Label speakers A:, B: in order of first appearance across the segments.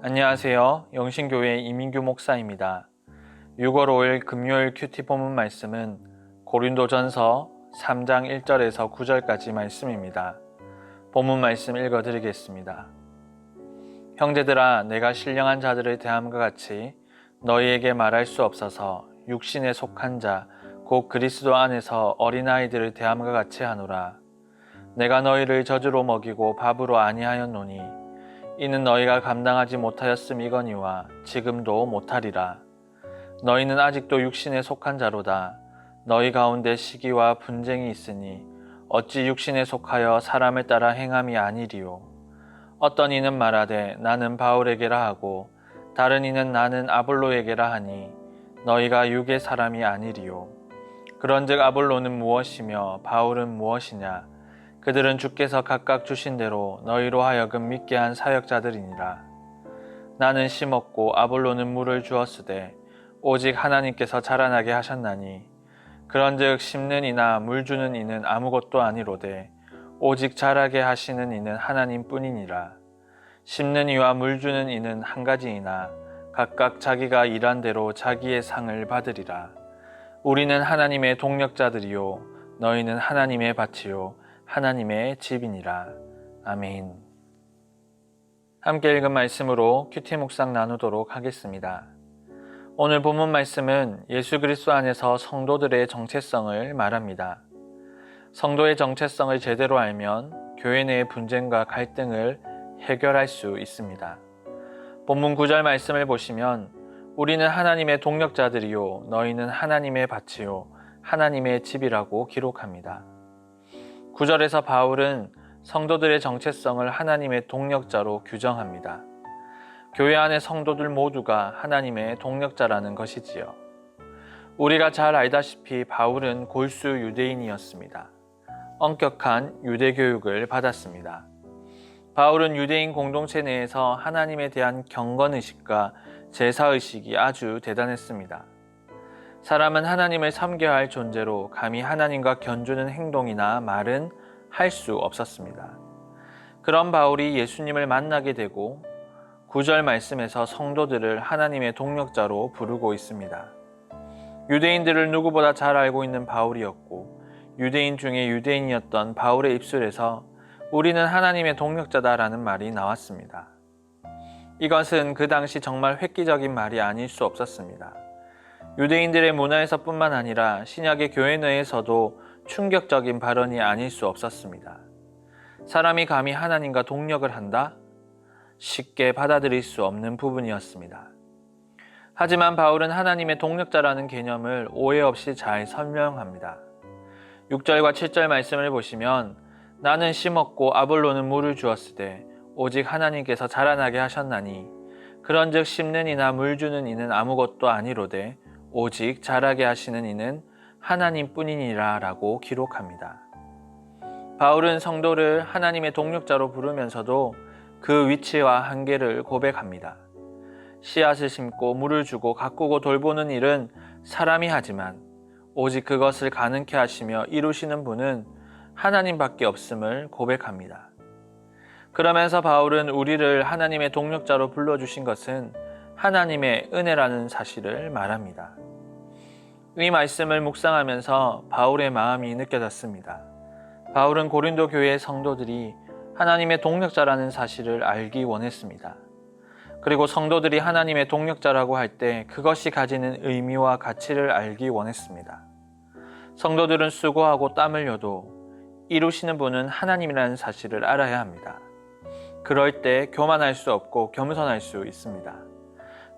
A: 안녕하세요. 영신교회 이민규 목사입니다. 6월 5일 금요일 큐티 본문 말씀은 고린도전서 3장 1절에서 9절까지 말씀입니다. 본문 말씀 읽어드리겠습니다. 형제들아, 내가 신령한 자들을 대함과 같이 너희에게 말할 수 없어서 육신에 속한 자, 곧 그리스도 안에서 어린아이들을 대함과 같이 하노라. 내가 너희를 젖으로 먹이고 밥으로 아니하였노니 이는 너희가 감당하지 못하였음이거니와 지금도 못하리라. 너희는 아직도 육신에 속한 자로다. 너희 가운데 시기와 분쟁이 있으니 어찌 육신에 속하여 사람을 따라 행함이 아니리요. 어떤 이는 말하되 나는 바울에게라 하고 다른 이는 나는 아볼로에게라 하니 너희가 육의 사람이 아니리요. 그런즉 아볼로는 무엇이며 바울은 무엇이냐? 그들은 주께서 각각 주신 대로 너희로 하여금 믿게 한 사역자들이니라. 나는 심었고 아볼로는 물을 주었으되 오직 하나님께서 자라나게 하셨나니 그런즉 심는 이나 물 주는 이는 아무것도 아니로되 오직 자라게 하시는 이는 하나님뿐이니라. 심는 이와 물 주는 이는 한 가지이나 각각 자기가 일한 대로 자기의 상을 받으리라. 우리는 하나님의 동력자들이요 너희는 하나님의 밭이요 하나님의 집이니라. 아멘. 함께 읽은 말씀으로 큐티 묵상 나누도록 하겠습니다. 오늘 본문 말씀은 예수 그리스도 안에서 성도들의 정체성을 말합니다. 성도의 정체성을 제대로 알면 교회 내의 분쟁과 갈등을 해결할 수 있습니다. 본문 9절 말씀을 보시면 우리는 하나님의 동력자들이요 너희는 하나님의 밭이요 하나님의 집이라고 기록합니다. 9절에서 바울은 성도들의 정체성을 하나님의 동력자로 규정합니다. 교회 안의 성도들 모두가 하나님의 동력자라는 것이지요. 우리가 잘 알다시피 바울은 골수 유대인이었습니다. 엄격한 유대 교육을 받았습니다. 바울은 유대인 공동체 내에서 하나님에 대한 경건의식과 제사의식이 아주 대단했습니다. 사람은 하나님을 섬겨야 할 존재로 감히 하나님과 견주는 행동이나 말은 할 수 없었습니다. 그런 바울이 예수님을 만나게 되고 9절 말씀에서 성도들을 하나님의 동력자로 부르고 있습니다. 유대인들을 누구보다 잘 알고 있는 바울이었고 유대인 중에 유대인이었던 바울의 입술에서 우리는 하나님의 동력자다라는 말이 나왔습니다. 이것은 그 당시 정말 획기적인 말이 아닐 수 없었습니다. 유대인들의 문화에서 뿐만 아니라 신약의 교회 내에서도 충격적인 발언이 아닐 수 없었습니다. 사람이 감히 하나님과 동력을 한다? 쉽게 받아들일 수 없는 부분이었습니다. 하지만 바울은 하나님의 동력자라는 개념을 오해 없이 잘 설명합니다. 6절과 7절 말씀을 보시면 나는 심었고 아볼로는 물을 주었으되 오직 하나님께서 자라나게 하셨나니 그런즉 심는 이나 물 주는 이는 아무것도 아니로되 오직 자라게 하시는 이는 하나님뿐이니라 라고 기록합니다. 바울은 성도를 하나님의 동력자로 부르면서도 그 위치와 한계를 고백합니다. 씨앗을 심고 물을 주고 가꾸고 돌보는 일은 사람이 하지만 오직 그것을 가능케 하시며 이루시는 분은 하나님밖에 없음을 고백합니다. 그러면서 바울은 우리를 하나님의 동력자로 불러주신 것은 하나님의 은혜라는 사실을 말합니다. 이 말씀을 묵상하면서 바울의 마음이 느껴졌습니다. 바울은 고린도 교회의 성도들이 하나님의 동력자라는 사실을 알기 원했습니다. 그리고 성도들이 하나님의 동력자라고 할 때 그것이 가지는 의미와 가치를 알기 원했습니다. 성도들은 수고하고 땀 흘려도 이루시는 분은 하나님이라는 사실을 알아야 합니다. 그럴 때 교만할 수 없고 겸손할 수 있습니다.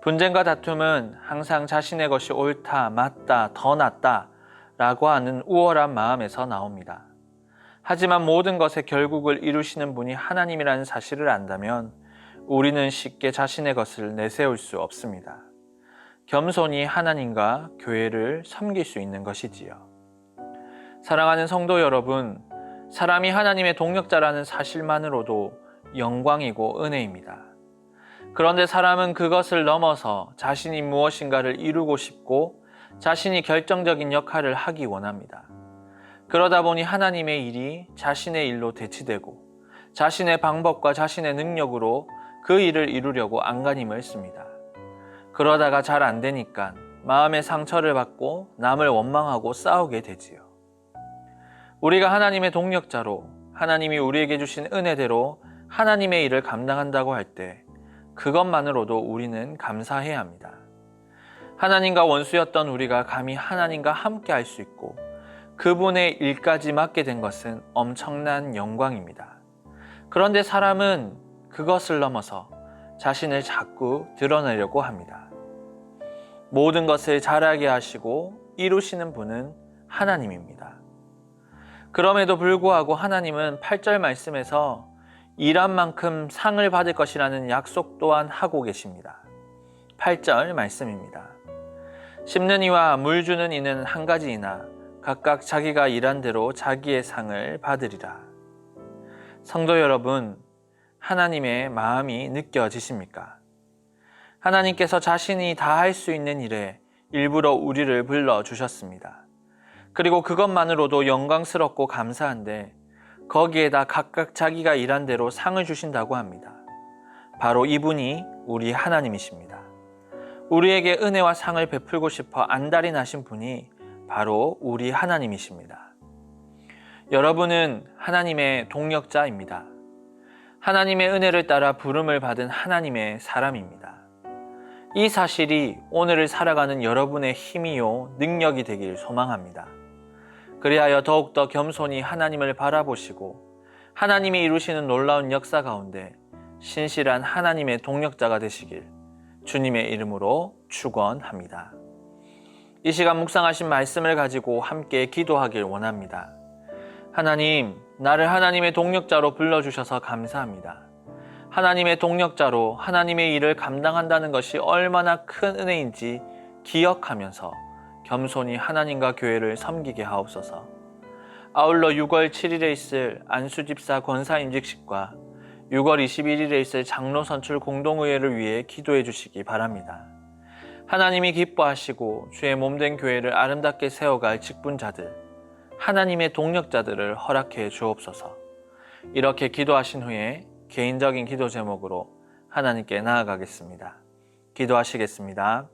A: 분쟁과 다툼은 항상 자신의 것이 옳다, 맞다, 더 낫다 라고 하는 우월한 마음에서 나옵니다. 하지만 모든 것의 결국을 이루시는 분이 하나님이라는 사실을 안다면 우리는 쉽게 자신의 것을 내세울 수 없습니다. 겸손히 하나님과 교회를 섬길 수 있는 것이지요. 사랑하는 성도 여러분, 사람이 하나님의 동력자라는 사실만으로도 영광이고 은혜입니다. 그런데 사람은 그것을 넘어서 자신이 무엇인가를 이루고 싶고 자신이 결정적인 역할을 하기 원합니다. 그러다 보니 하나님의 일이 자신의 일로 대치되고 자신의 방법과 자신의 능력으로 그 일을 이루려고 안간힘을 씁니다. 그러다가 잘 안 되니까 마음의 상처를 받고 남을 원망하고 싸우게 되지요. 우리가 하나님의 동력자로 하나님이 우리에게 주신 은혜대로 하나님의 일을 감당한다고 할 때 그것만으로도 우리는 감사해야 합니다. 하나님과 원수였던 우리가 감히 하나님과 함께 할 수 있고 그분의 일까지 맡게 된 것은 엄청난 영광입니다. 그런데 사람은 그것을 넘어서 자신을 자꾸 드러내려고 합니다. 모든 것을 잘하게 하시고 이루시는 분은 하나님입니다. 그럼에도 불구하고 하나님은 8절 말씀에서 일한 만큼 상을 받을 것이라는 약속 또한 하고 계십니다. 8절 말씀입니다. 심는 이와 물 주는 이는 한 가지이나 각각 자기가 일한 대로 자기의 상을 받으리라. 성도 여러분, 하나님의 마음이 느껴지십니까? 하나님께서 자신이 다 할 수 있는 일에 일부러 우리를 불러주셨습니다. 그리고 그것만으로도 영광스럽고 감사한데 거기에다 각각 자기가 일한 대로 상을 주신다고 합니다. 바로 이분이 우리 하나님이십니다. 우리에게 은혜와 상을 베풀고 싶어 안달이 나신 분이 바로 우리 하나님이십니다. 여러분은 하나님의 동력자입니다. 하나님의 은혜를 따라 부름을 받은 하나님의 사람입니다. 이 사실이 오늘을 살아가는 여러분의 힘이요 능력이 되길 소망합니다. 그리하여 더욱더 겸손히 하나님을 바라보시고 하나님이 이루시는 놀라운 역사 가운데 신실한 하나님의 동력자가 되시길 주님의 이름으로 축원합니다. 이 시간 묵상하신 말씀을 가지고 함께 기도하길 원합니다. 하나님, 나를 하나님의 동력자로 불러주셔서 감사합니다. 하나님의 동력자로 하나님의 일을 감당한다는 것이 얼마나 큰 은혜인지 기억하면서 겸손히 하나님과 교회를 섬기게 하옵소서. 아울러 6월 7일에 있을 안수집사 권사임직식과 6월 21일에 있을 장로 선출 공동의회를 위해 기도해 주시기 바랍니다. 하나님이 기뻐하시고 주의 몸된 교회를 아름답게 세워갈 직분자들, 하나님의 동력자들을 허락해 주옵소서. 이렇게 기도하신 후에 개인적인 기도 제목으로 하나님께 나아가겠습니다. 기도하시겠습니다.